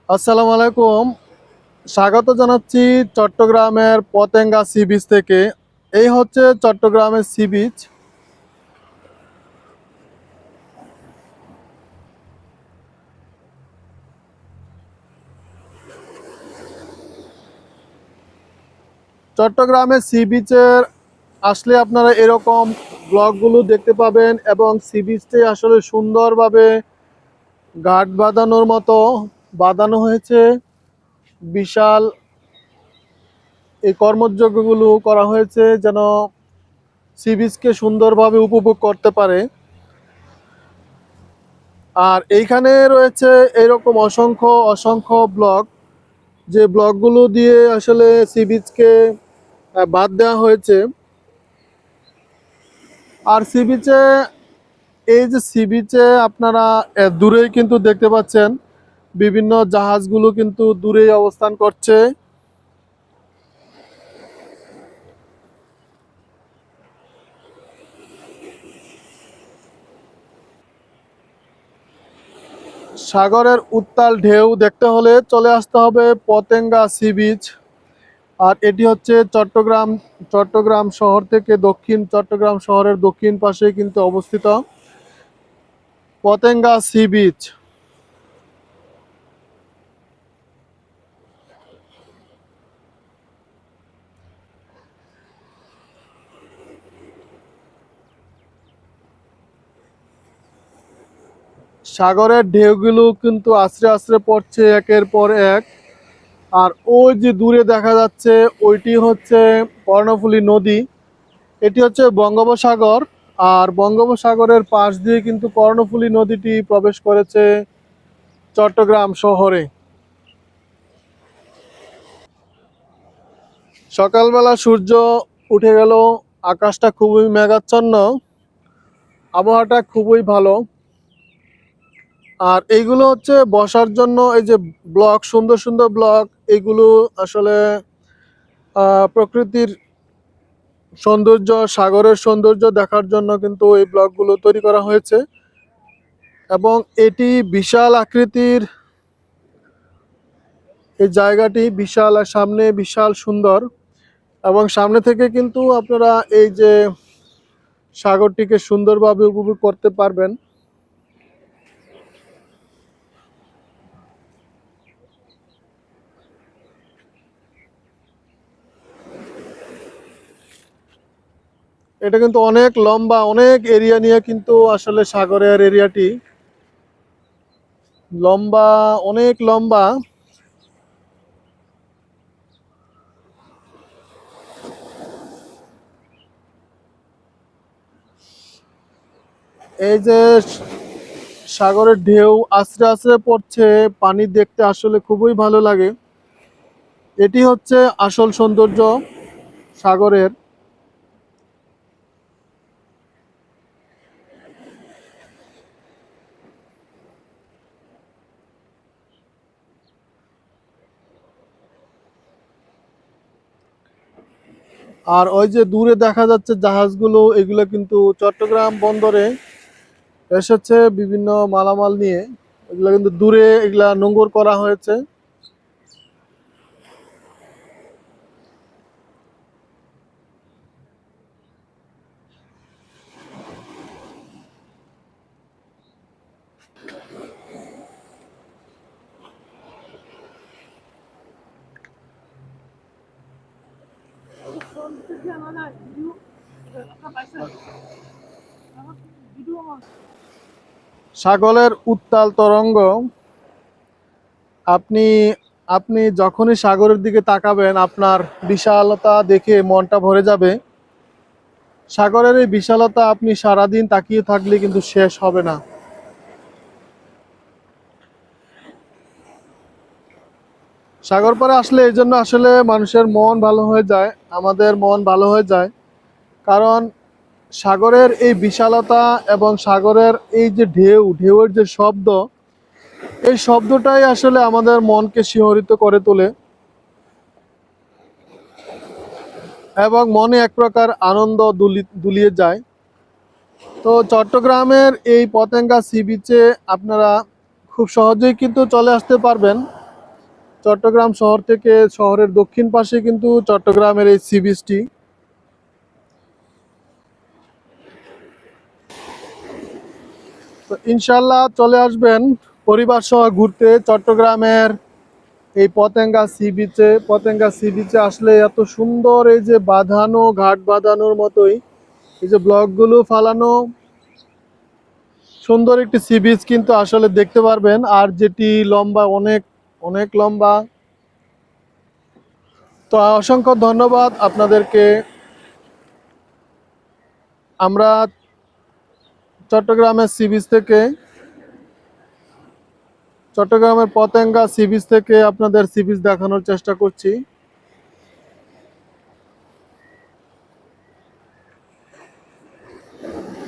আসসালামু আলাইকুম। স্বাগত জানাচ্ছি চট্টগ্রামের পতেঙ্গা সি বিচ থেকে। এই হচ্ছে চট্টগ্রামের সি বিচ। চট্টগ্রামের সি বিচের আসলে আপনারা এরকম ব্লগগুলো দেখতে পাবেন এবং সি বিচটি আসলে সুন্দরভাবে ঘাট বাঁধানোর মতো বাঁধানো হয়েছে। বিশাল এই কর্মযজ্ঞগুলো করা হয়েছে যেন সি বিচকে সুন্দরভাবে উপভোগ করতে পারে। আর এইখানে রয়েছে এরকম অসংখ্য অসংখ্য ব্লগ, যে ব্লকগুলো দিয়ে আসলে সি বিচকে বাদ দেওয়া হয়েছে। আর সি বিচে এই যে সি বিচে আপনারা দূরেই কিন্তু দেখতে পাচ্ছেন বিভিন্ন জাহাজগুলো কিন্তু দূরেই অবস্থান করছে। সাগরের উত্তাল ঢেউ দেখতে হলে চলে আসতে হবে পতেঙ্গা সি বিচ। আর এটি হচ্ছে চট্টগ্রাম চট্টগ্রাম শহর থেকে চট্টগ্রাম শহরের দক্ষিণ পাশে কিন্তু অবস্থিত পতেঙ্গা সি বিচ। সাগরের ঢেউগুলো কিন্তু আছড়ে আছড়ে পড়ছে একের পর এক। আর ওই যে দূরে দেখা যাচ্ছে ওইটি হচ্ছে কর্ণফুলী নদী। এটি হচ্ছে বঙ্গোপসাগর। আর বঙ্গোপসাগরের পাশ দিয়ে কিন্তু কর্ণফুলী নদীটি প্রবেশ করেছে চট্টগ্রাম শহরে। সকালবেলা সূর্য উঠে গেল, আকাশটা খুবই মেঘাচ্ছন্ন, আবহাওয়াটা খুবই ভালো। আর এইগুলো হচ্ছে বসার জন্য, এই যে ব্লক, সুন্দর সুন্দর ব্লক, এগুলো আসলে প্রকৃতির সৌন্দর্য, সাগরের সৌন্দর্য দেখার জন্য কিন্তু এই ব্লকগুলো তৈরি করা হয়েছে। এবং এটি বিশাল আকৃতির, এই জায়গাটি বিশাল আর সামনে বিশাল সুন্দর। এবং সামনে থেকে কিন্তু আপনারা এই যে সাগরটিকে সুন্দরভাবে উপভোগ করতে পারবেন। এটা কিন্তু অনেক লম্বা, অনেক এরিয়া নিয়ে কিন্তু আসলে সাগরের এরিয়াটি লম্বা, অনেক লম্বা। এই যে সাগরের ঢেউ আছড়ে আছড়ে পড়ছে, পানি দেখতে আসলে খুবই ভালো লাগে। এটি হচ্ছে আসল সৌন্দর্য সাগরের। আর ওই যে দূরে দেখা যাচ্ছে জাহাজগুলো, এগুলো কিন্তু চট্টগ্রাম বন্দরে এসেছে বিভিন্ন মালামাল নিয়ে। এগুলো কিন্তু দূরে এগুলা নোঙর করা হয়েছে। সাগরের উত্তাল তরঙ্গ, আপনি আপনি যখনই সাগরের দিকে তাকাবেন আপনার বিশালতা দেখে মনটা ভরে যাবে। সাগরের এই বিশালতা আপনি সারাদিন তাকিয়ে থাকলে কিন্তু শেষ হবে না। সাগর পাড়ে আসলে এই জন্য আসলে মানুষের মন ভালো হয়ে যায়, আমাদের মন ভালো হয়ে যায়। কারণ সাগরের এই বিশালতা এবং সাগরের এই যে ঢেউয়ের যে শব্দ, এই শব্দটাই আসলে আমাদের মনকে শিহরিত করে তোলে এবং মনে এক প্রকার আনন্দ দুলিয়ে যায়। তো চট্টগ্রামের এই পতেঙ্গা সি বিচে আপনারা খুব সহজেই কিন্তু চলে আসতে পারবেন। চট্টগ্রাম শহর থেকে শহরের দক্ষিণ পাশে কিন্তু চট্টগ্রামের এই সি বিচটি। তো ইনশাল্লাহ চলে আসবেন পরিবার সহ ঘুরতে চট্টগ্রামের এই পতেঙ্গা সি বিচে। পতেঙ্গা সি বিচে আসলে এত সুন্দর এই যে বাঁধানো ঘাট বাঁধানোর মতোই এই যে ব্লকগুলো ফালানো সুন্দর একটি সি বিচ কিন্তু আসলে দেখতে পারবেন। আর যেটি লম্বা অনেক অনেক লম্বা। তো অসংখ্য ধন্যবাদ আপনাদেরকে। আমরা চট্টগ্রামের সি বিচ থেকে চট্টগ্রামের পতেঙ্গা সি বিচ থেকে আপনাদের সি বিচ দেখানোর চেষ্টা করছি।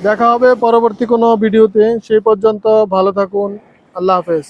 দেখা হবে পরবর্তী কোনো ভিডিওতে। সেই পর্যন্ত ভালো থাকুন। আল্লাহ হাফেজ।